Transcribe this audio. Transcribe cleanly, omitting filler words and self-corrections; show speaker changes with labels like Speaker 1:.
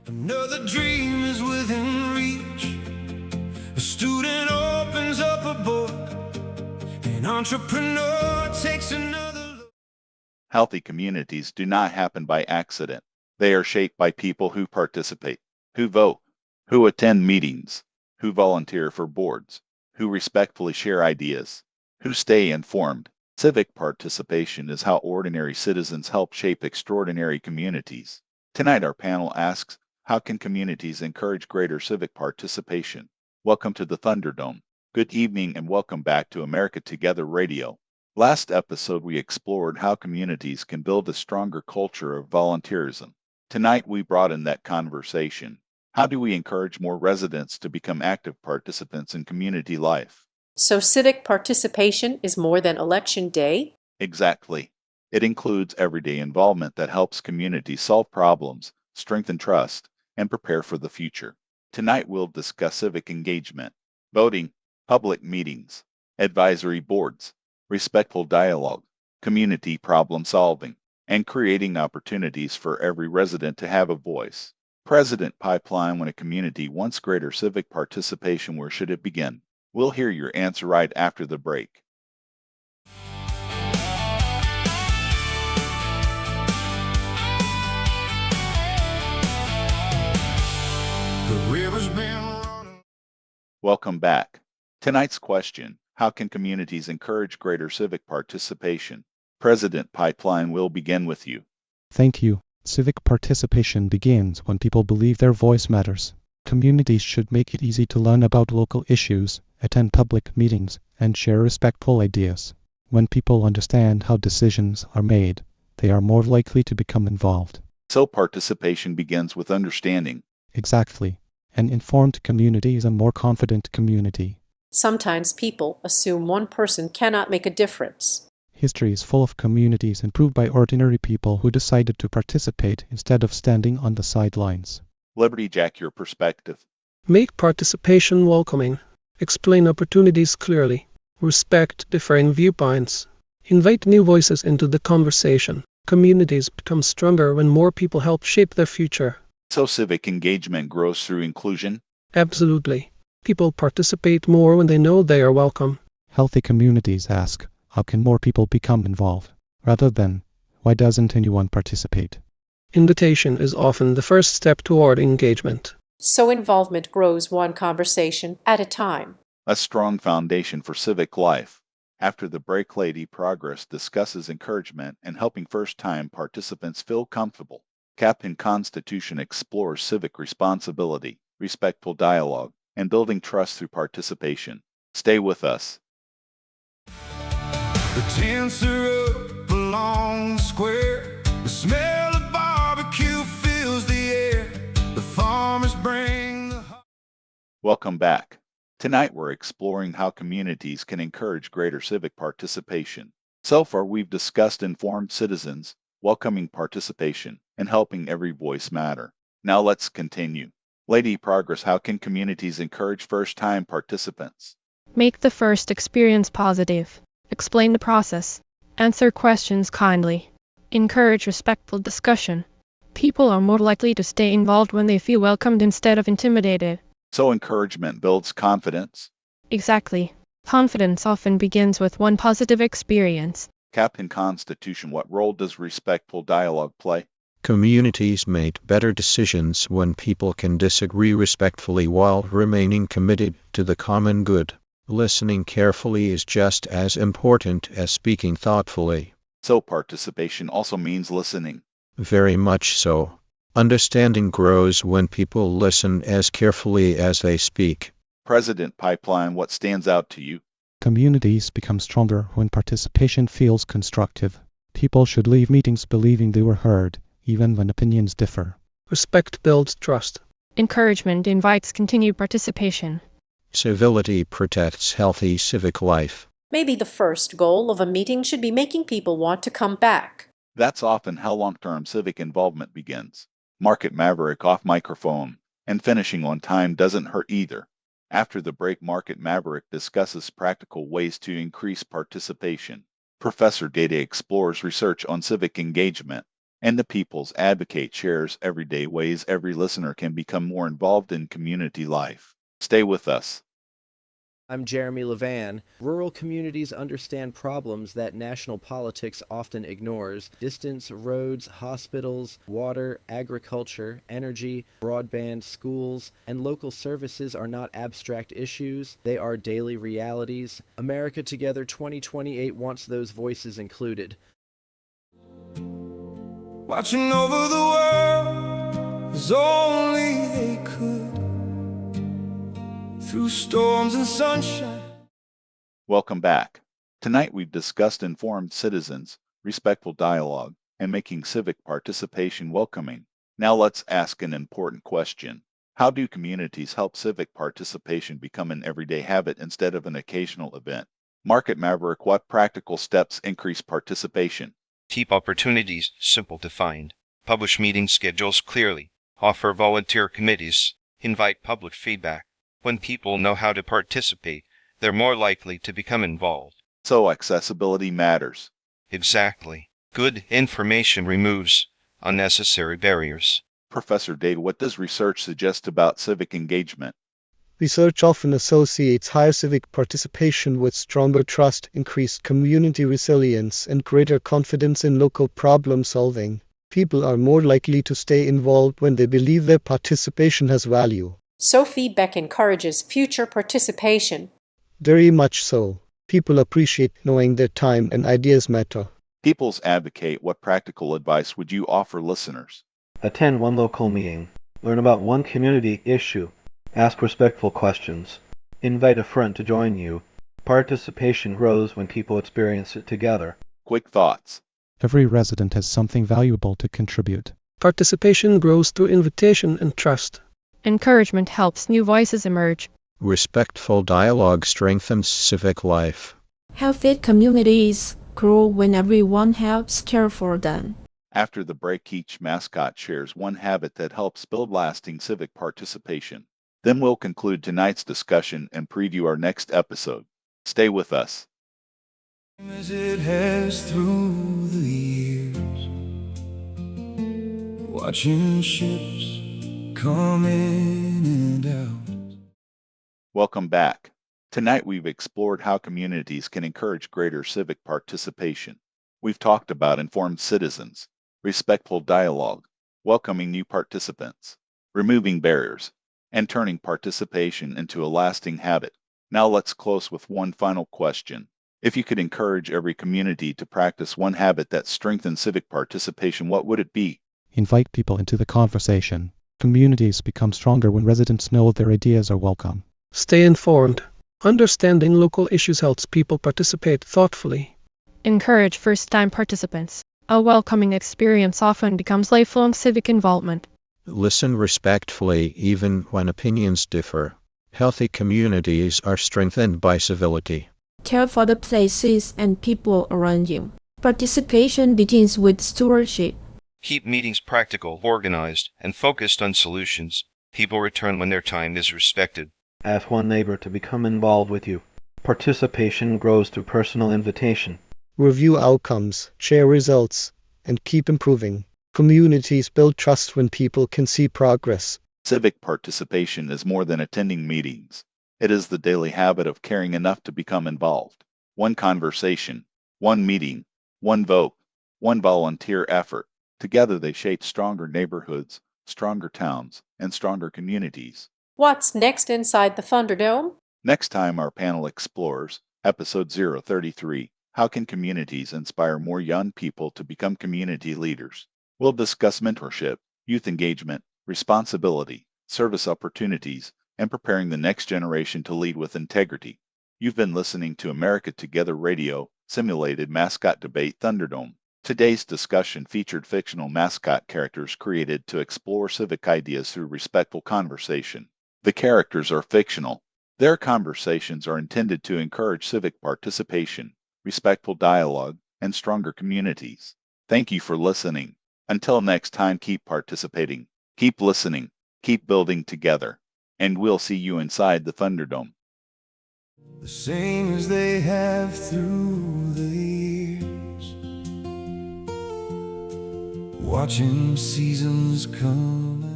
Speaker 1: Another dream is within reach. A student opens up a book. An entrepreneur takes another look.
Speaker 2: Healthy communities do not happen by accident. They are shaped by people who participate, who vote, who attend meetings, who volunteer for boards, who respectfully share ideas, who stay informed. Civic participation is how ordinary citizens help shape extraordinary communities. Tonight, our panel asks, how can communities encourage greater civic participation? Welcome to the Thunderdome. Good evening and welcome back to America Together Radio. Last episode, we explored how communities can build a stronger culture of volunteerism. Tonight, we broaden that conversation. How do we encourage more residents to become active participants in community life?
Speaker 3: So civic participation is more than election day?
Speaker 2: Exactly. It includes everyday involvement that helps communities solve problems, strengthen trust, and prepare for the future. Tonight, we'll discuss civic engagement, voting, public meetings, advisory boards, respectful dialogue, community problem solving, and creating opportunities for every resident to have a voice. President Pipeline, when a community wants greater civic participation, where should it begin? We'll hear your answer right after the break.
Speaker 1: The river's been running.
Speaker 2: Welcome back. Tonight's question, how can communities encourage greater civic participation? President Pipeline will begin with you.
Speaker 4: Thank you. Civic participation begins when people believe their voice matters. Communities should make it easy to learn about local issues, attend public meetings, and share respectful ideas. When people understand how decisions are made, they are more likely to become involved.
Speaker 2: So participation begins with understanding.
Speaker 4: Exactly. An informed community is a more confident community.
Speaker 3: Sometimes people assume one person cannot make a difference.
Speaker 4: History is full of communities improved by ordinary people who decided to participate instead of standing on the sidelines.
Speaker 2: Liberty Jack, your perspective.
Speaker 5: Make participation welcoming. Explain opportunities clearly. Respect differing viewpoints. Invite new voices into the conversation. Communities become stronger when more people help shape their future.
Speaker 2: So civic engagement grows through inclusion.
Speaker 5: Absolutely. People participate more when they know they are welcome.
Speaker 4: Healthy communities ask, how can more people become involved? Rather than, why doesn't anyone participate?
Speaker 5: Invitation is often the first step toward engagement.
Speaker 3: So involvement grows one conversation at a time.
Speaker 2: A strong foundation for civic life. After the break, Lady Progress discusses encouragement and helping first-time participants feel comfortable. Captain Constitution explores civic responsibility, respectful dialogue, and building trust through participation. Stay with us.
Speaker 1: The tents are up along the square. The smell of barbecue fills the air. The farmers bring the...
Speaker 2: Welcome back. Tonight we're exploring how communities can encourage greater civic participation. So far we've discussed informed citizens, welcoming participation, and helping every voice matter. Now let's continue. Lady Progress, how can communities encourage first-time participants?
Speaker 6: Make the first experience positive. Explain the process. Answer questions kindly. Encourage respectful discussion. People are more likely to stay involved when they feel welcomed instead of intimidated.
Speaker 2: So encouragement builds confidence.
Speaker 6: Exactly. Confidence often begins with one positive experience.
Speaker 2: Captain Constitution, what role does respectful dialogue play?
Speaker 7: Communities make better decisions when people can disagree respectfully while remaining committed to the common good. Listening carefully is just as important as speaking thoughtfully.
Speaker 2: So participation also means listening.
Speaker 7: Very much so. Understanding grows when people listen as carefully as they speak.
Speaker 2: President Pipeline, what stands out to you?
Speaker 4: Communities become stronger when participation feels constructive. People should leave meetings believing they were heard, even when opinions differ.
Speaker 5: Respect builds trust.
Speaker 6: Encouragement invites continued participation.
Speaker 7: Civility protects healthy civic life.
Speaker 3: Maybe the first goal of a meeting should be making people want to come back.
Speaker 2: That's often how long-term civic involvement begins. Market Maverick off microphone. And finishing on time doesn't hurt either. After the break, Market Maverick discusses practical ways to increase participation. Professor Data explores research on civic engagement. And the People's Advocate shares everyday ways every listener can become more involved in community life. Stay with us.
Speaker 8: I'm Jeremy Levan. Rural communities understand problems that national politics often ignores. Distance, roads, hospitals, water, agriculture, energy, broadband, schools, and local services are not abstract issues. They are daily realities. America Together 2028 wants those voices included.
Speaker 1: Watching over the world as only they could, through storms and sunshine.
Speaker 2: Welcome back. Tonight we've discussed informed citizens, respectful dialogue, and making civic participation welcoming. Now let's ask an important question. How do communities help civic participation become an everyday habit instead of an occasional event? Market Maverick, what practical steps increase participation?
Speaker 9: Keep opportunities simple to find. Publish meeting schedules clearly. Offer volunteer committees. Invite public feedback. When people know how to participate, they're more likely to become involved.
Speaker 2: So accessibility matters.
Speaker 9: Exactly. Good information removes unnecessary barriers.
Speaker 2: Professor Dave, what does research suggest about civic engagement?
Speaker 4: Research often associates higher civic participation with stronger trust, increased community resilience, and greater confidence in local problem solving. People are more likely to stay involved when they believe their participation has value.
Speaker 3: So feedback encourages future participation.
Speaker 4: Very much so. People appreciate knowing their time and ideas matter.
Speaker 2: People's Advocate, what practical advice would you offer listeners?
Speaker 10: Attend one local meeting. Learn about one community issue. Ask respectful questions. Invite a friend to join you. Participation grows when people experience it together.
Speaker 2: Quick thoughts.
Speaker 4: Every resident has something valuable to contribute.
Speaker 5: Participation grows through invitation and trust.
Speaker 6: Encouragement helps new voices emerge.
Speaker 7: Respectful dialogue strengthens civic life.
Speaker 11: Healthy communities grow when everyone helps care for them.
Speaker 2: After the break, each mascot shares one habit that helps build lasting civic participation. Then we'll conclude tonight's discussion and preview our next episode. Stay with us.
Speaker 1: As it has through the years, watching ships come in and out.
Speaker 2: Welcome back. Tonight we've explored how communities can encourage greater civic participation. We've talked about informed citizens, respectful dialogue, welcoming new participants, removing barriers, and turning participation into a lasting habit. Now let's close with one final question. If you could encourage every community to practice one habit that strengthens civic participation, what would it be?
Speaker 4: Invite people into the conversation. Communities become stronger when residents know their ideas are welcome.
Speaker 5: Stay informed. Understanding local issues helps people participate thoughtfully.
Speaker 6: Encourage first-time participants. A welcoming experience often becomes lifelong civic involvement.
Speaker 7: Listen respectfully even when opinions differ. Healthy communities are strengthened by civility.
Speaker 11: Care for the places and people around you. Participation begins with stewardship.
Speaker 9: Keep meetings practical, organized, and focused on solutions. People return when their time is respected.
Speaker 10: Ask one neighbor to become involved with you. Participation grows through personal invitation.
Speaker 4: Review outcomes, share results, and keep improving. Communities build trust when people can see progress.
Speaker 2: Civic participation is more than attending meetings. It is the daily habit of caring enough to become involved. One conversation, one meeting, one vote, one volunteer effort. Together they shape stronger neighborhoods, stronger towns, and stronger communities.
Speaker 3: What's next inside the Thunderdome?
Speaker 2: Next time our panel explores episode 033, how can communities inspire more young people to become community leaders? We'll discuss mentorship, youth engagement, responsibility, service opportunities, and preparing the next generation to lead with integrity. You've been listening to America Together Radio, simulated mascot debate Thunderdome. Today's discussion featured fictional mascot characters created to explore civic ideas through respectful conversation. The characters are fictional. Their conversations are intended to encourage civic participation, respectful dialogue, and stronger communities. Thank you for listening. Until next time, keep participating, keep listening, keep building together, and we'll see you inside the Thunderdome.
Speaker 1: The same as they have through the years, watching seasons come